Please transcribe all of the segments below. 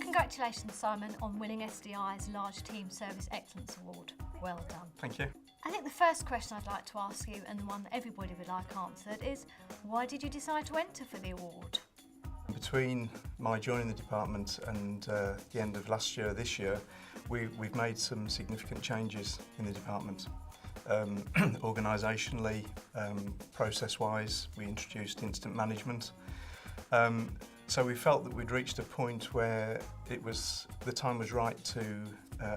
Congratulations, Simon, on winning SDI's Large Team Service Excellence Award. Well done. Thank you. I think the first question I'd like to ask you, and the one that everybody would like answered, is why did you decide to enter for the award? Between my joining the department and the end of last year, this year, we've made some significant changes in the department. Organisationally, process-wise, we introduced incident management. So we felt that we'd reached a point where the time was right to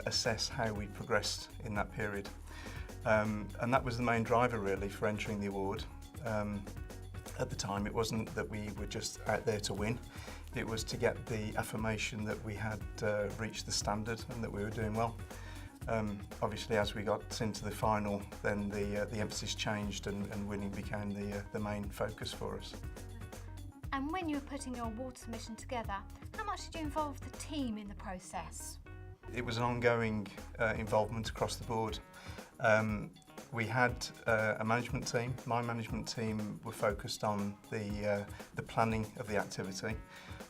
assess how we progressed in that period. And that was the main driver really for entering the award. At the time, it wasn't that we were just out there to win. It was to get the affirmation that we had reached the standard and that we were doing well. Obviously, as we got into the final, then the emphasis changed and winning became the main focus for us. And when you were putting your award submission together, how much did you involve the team in the process? It was an ongoing involvement across the board. We had a management team. My management team were focused on the planning of the activity,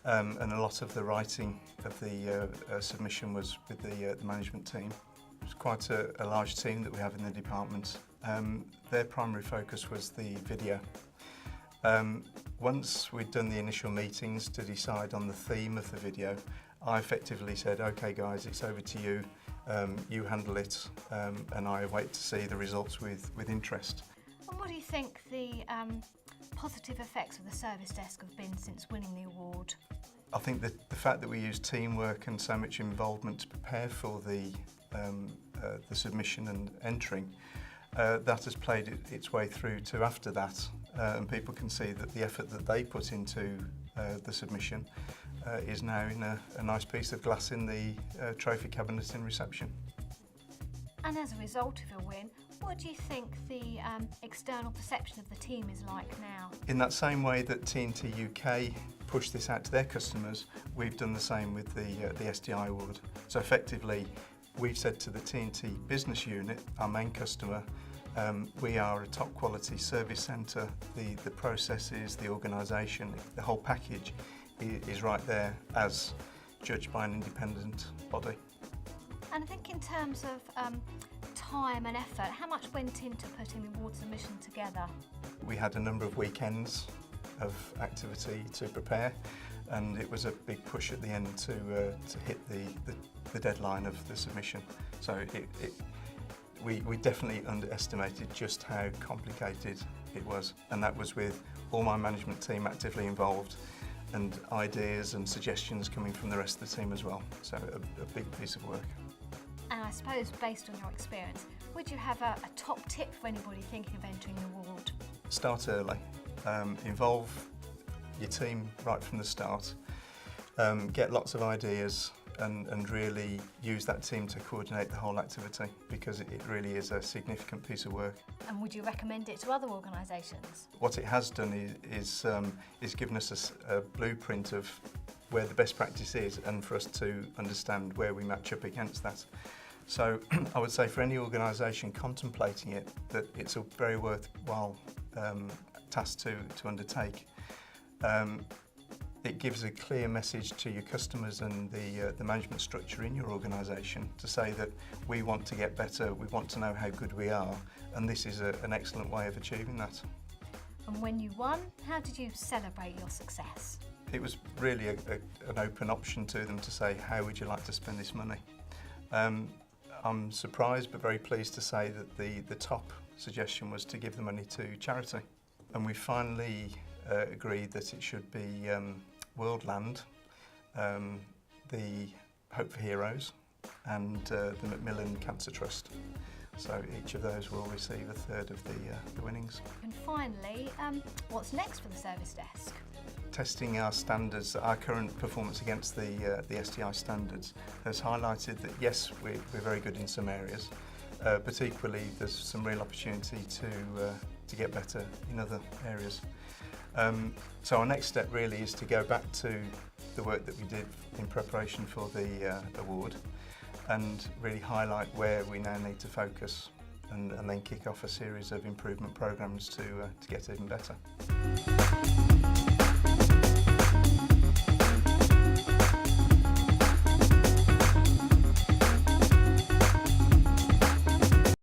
and a lot of the writing of the submission was with the management team. It was quite a large team that we have in the department. Their primary focus was the video. Once we'd done the initial meetings to decide on the theme of the video, I effectively said, "Okay guys, it's over to you. You handle it, and I wait to see the results with interest." And what do you think the positive effects of the service desk have been since winning the award? I think that the fact that we used teamwork and so much involvement to prepare for the submission and entering, that has played its way through to after that, and people can see that the effort that they put into the submission is now in a nice piece of glass in the trophy cabinet in reception. And as a result of your win, what do you think the external perception of the team is like now? In that same way that TNT UK pushed this out to their customers, we've done the same with the SDI award. So effectively, we've said to the TNT business unit, our main customer, we are a top quality service centre. The processes, the organisation, the whole package is right there as judged by an independent body. And I think in terms of time and effort, how much went into putting the award submission together? We had a number of weekends of activity to prepare, and it was a big push at the end to hit the deadline of the submission. So we definitely underestimated just how complicated it was, and that was with all my management team actively involved and ideas and suggestions coming from the rest of the team as well. So a big piece of work. And I suppose, based on your experience, would you have a top tip for anybody thinking of entering the award? Start early. Involve your team right from the start. Get lots of ideas and really use that team to coordinate the whole activity, because it really is a significant piece of work. And would you recommend it to other organisations? What it has done is given us a blueprint of where the best practice is, and for us to understand where we match up against that. So I would say for any organisation contemplating it, that it's a very worthwhile task to undertake. It gives a clear message to your customers and the management structure in your organisation to say that we want to get better, we want to know how good we are, and this is an excellent way of achieving that. And when you won, how did you celebrate your success? It was really an open option to them to say, how would you like to spend this money? I'm surprised but very pleased to say that the top suggestion was to give the money to charity. And we finally agreed that it should be Worldland, the Hope for Heroes, and the Macmillan Cancer Trust. So each of those will receive a third of the winnings. And finally, what's next for the service desk? Testing our standards, our current performance against the SDI standards has highlighted that yes, we're very good in some areas, but equally there's some real opportunity to get better in other areas. So our next step really is to go back to the work that we did in preparation for the award and really highlight where we now need to focus. and then kick off a series of improvement programs to get even better.